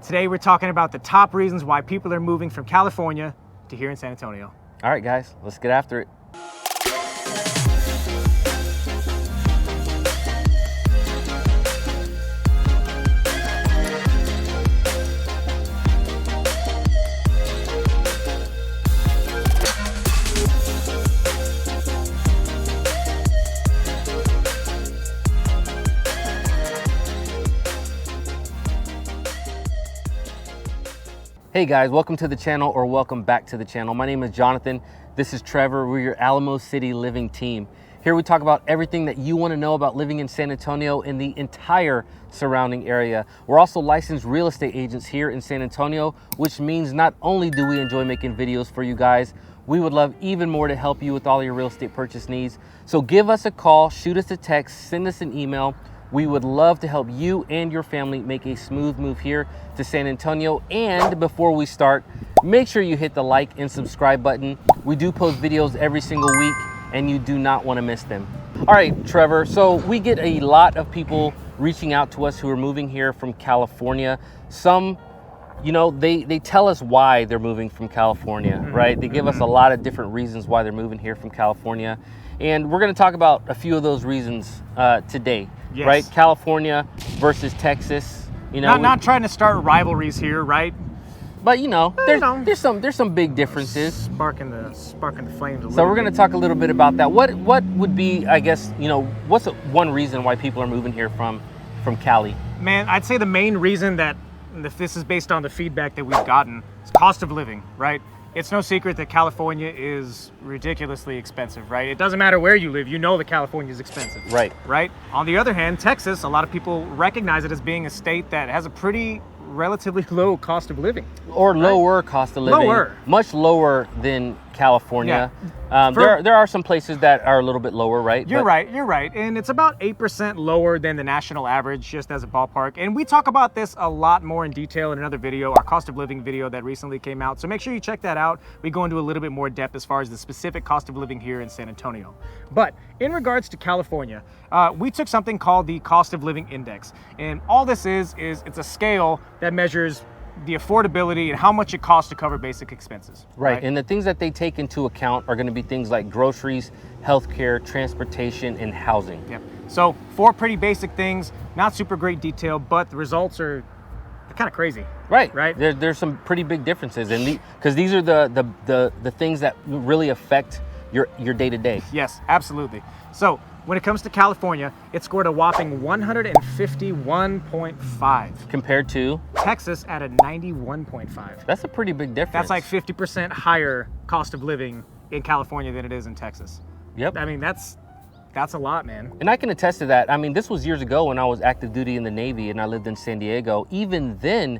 Today we're talking about the top reasons why people are moving from California to here in San Antonio. All right, guys, let's get after it. Hey guys, welcome to the channel, or welcome back to the channel. My name is Jonathan. This is Trevor. We're your Alamo City living team. Here we talk about everything that you want to know about living in San Antonio and the entire surrounding area. We're also licensed real estate agents here in San Antonio, which means not only do we enjoy making videos for you guys, we would love even more to help you with all your real estate purchase needs. So give us a call, shoot us a text, send us an email. We would love to help you and your family make a smooth move here to San Antonio. And before we start, make sure you hit the like and subscribe button. We do post videos every single week and you do not want to miss them. All right, Trevor, so we get a lot of people reaching out to us who are moving here from California. Some, you know, they tell us why they're moving from California, right? They give us a lot of different reasons why they're moving here from California. And we're going to talk about a few of those reasons today. Yes. Right? California versus Texas. You know, not trying to start rivalries here, right? But you know, there's some big differences. Sparking the flames a little. So we're going to talk a little bit about that. What would be, I guess, you know, what's one reason why people are moving here from Cali? Man, I'd say the main reason that, if this is based on the feedback that we've gotten, is cost of living, right? It's no secret that California is ridiculously expensive, right? It doesn't matter where you live, you know that California is expensive. Right. Right? On the other hand, Texas, a lot of people recognize it as being a state that has a pretty relatively low cost of living. Or lower cost of living. Lower. Much lower than California. Yeah. There are some places that are a little bit lower, right? You're right. And it's about 8% lower than the national average, just as a ballpark. And we talk about this a lot more in detail in another video, our cost of living video that recently came out. So make sure you check that out. We go into a little bit more depth as far as the specific cost of living here in San Antonio. But in regards to California, we took something called the cost of living index. And all this is it's a scale that measures the affordability and how much it costs to cover basic expenses. Right, and the things that they take into account are going to be things like groceries, healthcare, transportation, and housing. Yep. So 4 pretty basic things, not super great detail, but the results are kind of crazy. Right. Right. There's some pretty big differences, and because these are the things that really affect your day to day. Yes, absolutely. So when it comes to California, it scored a whopping 151.5. Compared to? Texas at a 91.5. That's a pretty big difference. That's like 50% higher cost of living in California than it is in Texas. Yep. I mean, that's a lot, man. And I can attest to that. I mean, this was years ago when I was active duty in the Navy and I lived in San Diego. Even then,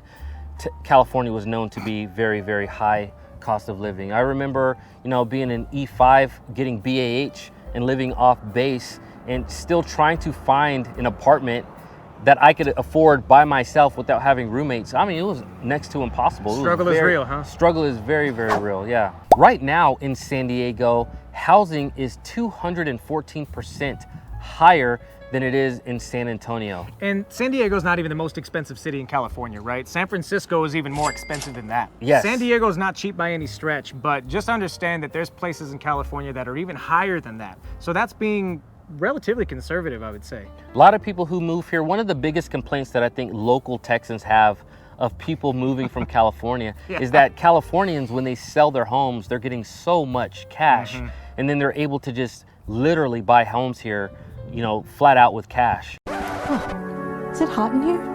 California was known to be very, very high cost of living. I remember, you know, being in E5, getting BAH, and living off base and still trying to find an apartment that I could afford by myself without having roommates. I mean, it was next to impossible. Struggle is real, huh? Struggle is very, very real, yeah. Right now in San Diego, housing is 214% higher than it is in San Antonio. And San Diego is not even the most expensive city in California, right? San Francisco is even more expensive than that. Yes. San Diego is not cheap by any stretch, but just understand that there's places in California that are even higher than that. So that's being relatively conservative, I would say. A lot of people who move here, one of the biggest complaints that I think local Texans have of people moving from California is that Californians, when they sell their homes, they're getting so much cash, and then they're able to just literally buy homes here, you know, flat out with cash. Is it hot in here?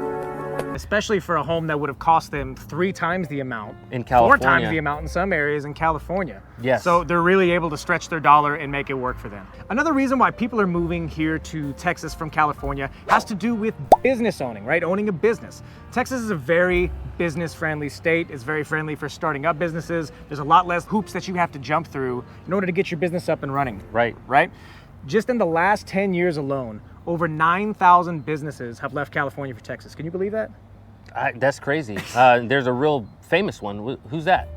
Especially for a home that would have cost them 3 times the amount. In California. 4 times the amount in some areas in California. Yes. So they're really able to stretch their dollar and make it work for them. Another reason why people are moving here to Texas from California has to do with business owning, right? Owning a business. Texas is a very business-friendly state. It's very friendly for starting up businesses. There's a lot less hoops that you have to jump through in order to get your business up and running. Right. Right? Just in the last 10 years alone, over 9,000 businesses have left California for Texas. Can you believe that? That's crazy. There's a real famous one. Who's that?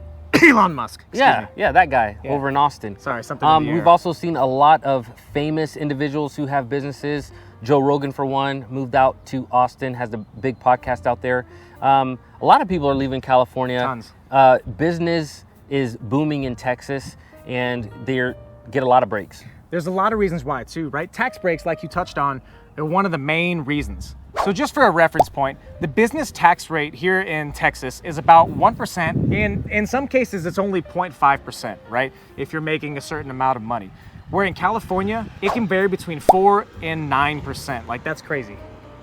Elon Musk. Yeah, that guy over in Austin. Sorry, something in the air. We've also seen a lot of famous individuals who have businesses. Joe Rogan, for one, moved out to Austin, has a big podcast out there. A lot of people are leaving California. Tons. Business is booming in Texas, and they get a lot of breaks. There's a lot of reasons why too, right? Tax breaks, like you touched on, are one of the main reasons. So just for a reference point, the business tax rate here in Texas is about 1%. In some cases, it's only 0.5%, right? If you're making a certain amount of money. Where in California, it can vary between 4 and 9%. Like, that's crazy.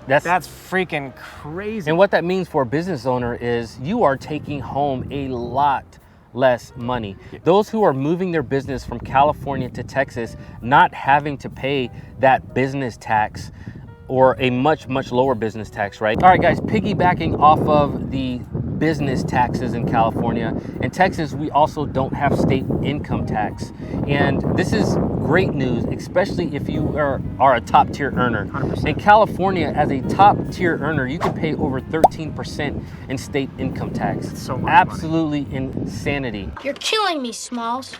That's freaking crazy. And what that means for a business owner is you are taking home a lot less money. Those who are moving their business from California to Texas, not having to pay that business tax, or a much lower business tax, right? All right, guys, piggybacking off of the business taxes in California, in Texas, we also don't have state income tax. And this is great news, especially if you are a top tier earner. 100%. In California, as a top tier earner, you can pay over 13% in state income tax. That's so much Absolutely insanity. You're killing me, Smalls.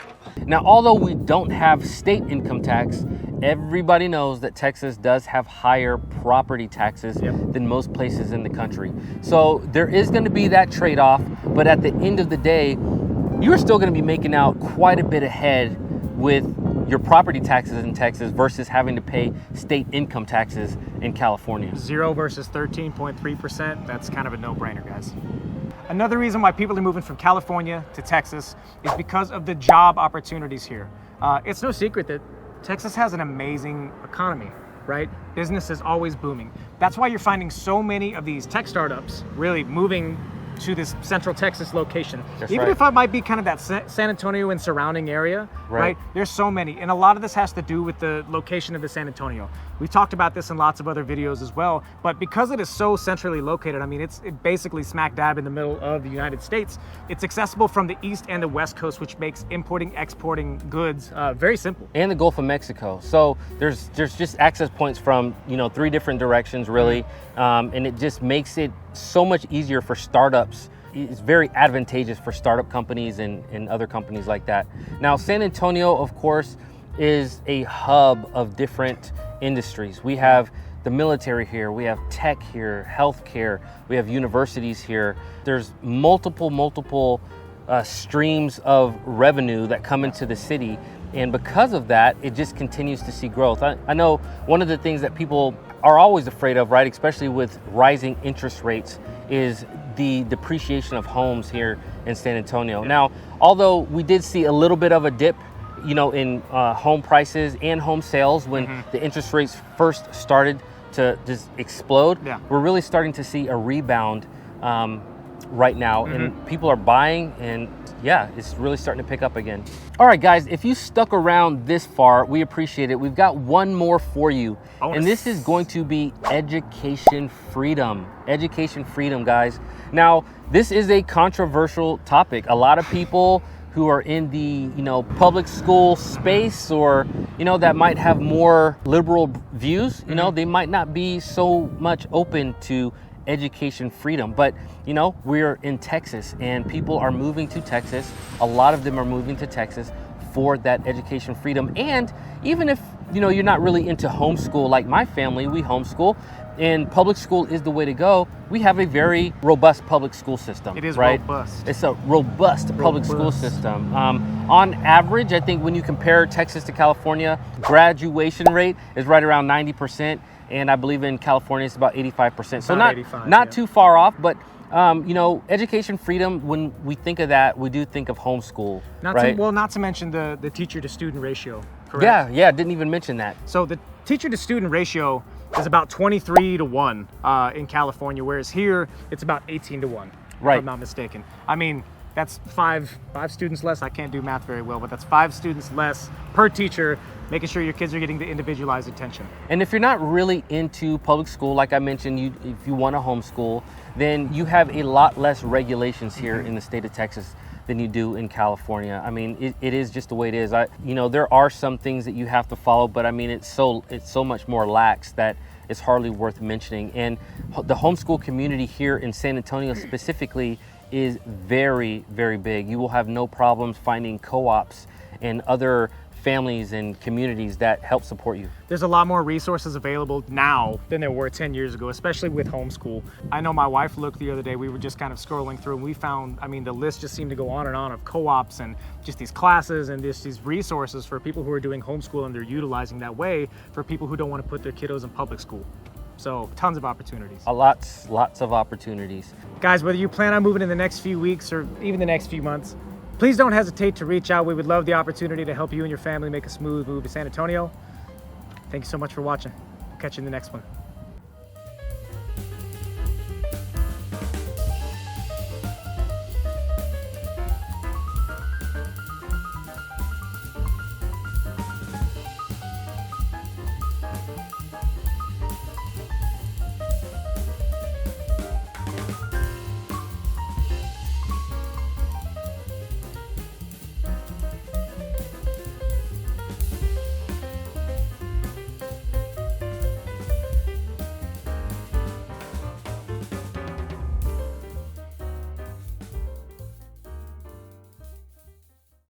Now, although we don't have state income tax, everybody knows that Texas does have higher property taxes than most places in the country. So there is going to be that trade-off, but at the end of the day, you're still going to be making out quite a bit ahead with your property taxes in Texas versus having to pay state income taxes in California. 0 versus 13.3%, that's kind of a no-brainer, guys. Another reason why people are moving from California to Texas is because of the job opportunities here. It's no secret that Texas has an amazing economy, right? Business is always booming. That's why you're finding so many of these tech startups really moving to this central Texas location. Even if it might be kind of that San Antonio and surrounding area, right? There's so many. And a lot of this has to do with the location of the San Antonio. We've talked about this in lots of other videos as well, but because it is so centrally located, I mean, it's basically smack dab in the middle of the United States. It's accessible from the East and the West Coast, which makes importing, exporting goods very simple. And the Gulf of Mexico. So there's just access points from, 3 different directions, really. And it just makes it so much easier for startups. It's very advantageous for startup companies and other companies like that. Now, San Antonio, of course, is a hub of different industries. We have the military here, we have tech here, healthcare, we have universities here. There's multiple streams of revenue that come into the city. And because of that, it just continues to see growth. I know one of the things that people are always afraid of, right, especially with rising interest rates, is the depreciation of homes here in San Antonio. Now, although we did see a little bit of a dip, in home prices and home sales when the interest rates first started to just explode, we're really starting to see a rebound right now, and people are buying, and it's really starting to pick up again. All right, guys, if you stuck around this far, we appreciate it. We've got one more for you, and this is going to be education freedom. Education freedom, guys. Now, this is a controversial topic. A lot of people who are in the public school space, or that might have more liberal views, they might not be so much open to education freedom. But we're in Texas, and people are moving to Texas. A lot of them are moving to Texas for that education freedom. And even if you're not really into homeschool, like my family, we homeschool, and public school is the way to go. We have a very robust public school system. It is right? robust. It's a robust public school system. On average, I think when you compare Texas to California, graduation rate is right around 90%. And I believe in California, it's about 85%. So not too far off, but education freedom, when we think of that, we do think of homeschool, right? Not to mention the teacher to student ratio, correct? Yeah, didn't even mention that. So the teacher to student ratio is about 23-1 in California, whereas here it's about 18-1, if I'm not mistaken. I mean, that's five students less. I can't do math very well, but that's 5 students less per teacher, making sure your kids are getting the individualized attention. And if you're not really into public school, like I mentioned, if you want to homeschool, then you have a lot less regulations here in the state of Texas than you do in California. I mean, it is just the way it is. There are some things that you have to follow, but I mean, it's so much more lax that it's hardly worth mentioning. And the homeschool community here in San Antonio specifically is very, very big. You will have no problems finding co-ops and other families and communities that help support you? There's a lot more resources available now than there were 10 years ago, especially with homeschool. I know my wife looked the other day, we were just kind of scrolling through and we found, I mean, the list just seemed to go on and on of co-ops and just these classes and just these resources for people who are doing homeschool, and they're utilizing that way for people who don't want to put their kiddos in public school. So tons of opportunities. Lots of opportunities. Guys, whether you plan on moving in the next few weeks or even the next few months, please don't hesitate to reach out. We would love the opportunity to help you and your family make a smooth move to San Antonio. Thank you so much for watching. We'll catch you in the next one.